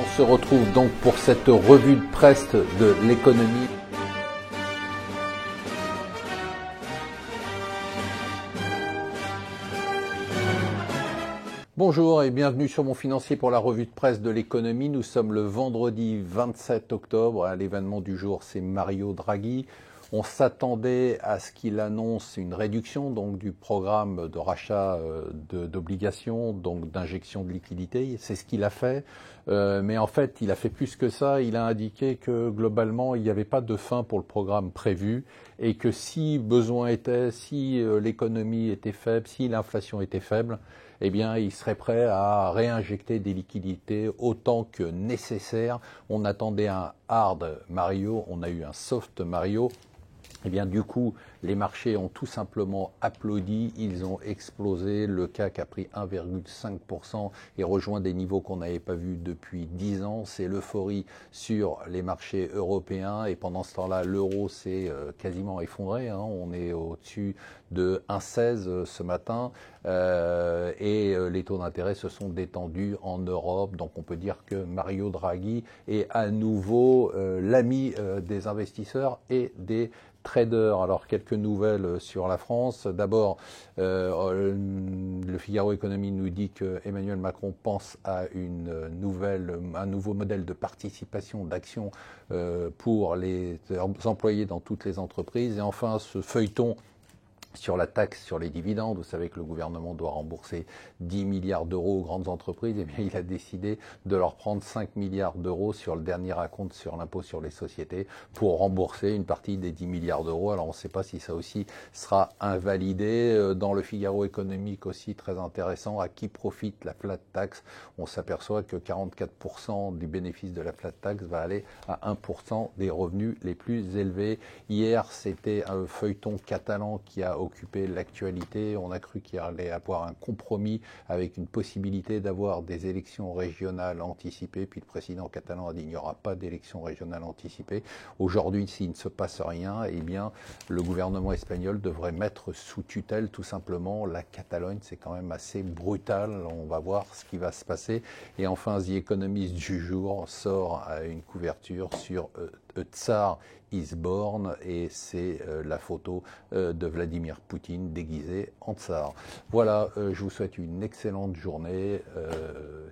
On se retrouve donc pour cette revue de presse de l'économie. Bonjour et bienvenue sur Mon Financier pour la revue de presse de l'économie. Nous sommes le vendredi 27 octobre. L'événement du jour, c'est Mario Draghi. On s'attendait à ce qu'il annonce une réduction donc du programme de rachat d'obligations, donc d'injection de liquidités. C'est ce qu'il a fait. Mais en fait, il a fait plus que ça. Il a indiqué que globalement, il n'y avait pas de fin pour le programme prévu et que si besoin était, si l'économie était faible, si l'inflation était faible, eh bien, il serait prêt à réinjecter des liquidités autant que nécessaire. On attendait un hard Mario, on a eu un soft Mario. Eh bien, du coup, les marchés ont tout simplement applaudi, ils ont explosé, le CAC a pris 1,5% et rejoint des niveaux qu'on n'avait pas vus depuis 10 ans. C'est l'euphorie sur les marchés européens et pendant ce temps-là, l'euro s'est quasiment effondré. On est au-dessus de 1,16 ce matin et les taux d'intérêt se sont détendus en Europe. Donc on peut dire que Mario Draghi est à nouveau l'ami des investisseurs et des traders. Alors quelques nouvelles sur la France. D'abord, le Figaro Économie nous dit que Emmanuel Macron pense à un nouveau modèle de participation, d'action pour les employés dans toutes les entreprises. Et enfin, ce feuilleton sur la taxe sur les dividendes, vous savez que le gouvernement doit rembourser 10 milliards d'euros aux grandes entreprises, et bien il a décidé de leur prendre 5 milliards d'euros sur le dernier acompte sur l'impôt sur les sociétés pour rembourser une partie des 10 milliards d'euros. Alors on ne sait pas si ça aussi sera invalidé. Dans le Figaro économique aussi très intéressant, à qui profite la flat tax? On s'aperçoit que 44% du bénéfice de la flat tax va aller à 1% des revenus les plus élevés. Hier, c'était un feuilleton catalan qui a occupé l'actualité. On a cru qu'il allait avoir un compromis avec une possibilité d'avoir des élections régionales anticipées. Puis le président catalan a dit qu'il n'y aura pas d'élections régionales anticipées. Aujourd'hui, s'il ne se passe rien, eh bien, le gouvernement espagnol devrait mettre sous tutelle tout simplement la Catalogne. C'est quand même assez brutal. On va voir ce qui va se passer. Et enfin, The Economist du jour sort une couverture sur Tsar is born et c'est la photo de Vladimir Poutine déguisé en tsar. Voilà, je vous souhaite une excellente journée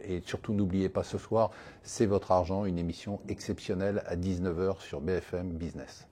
et surtout n'oubliez pas ce soir, c'est votre argent, une émission exceptionnelle à 19h sur BFM Business.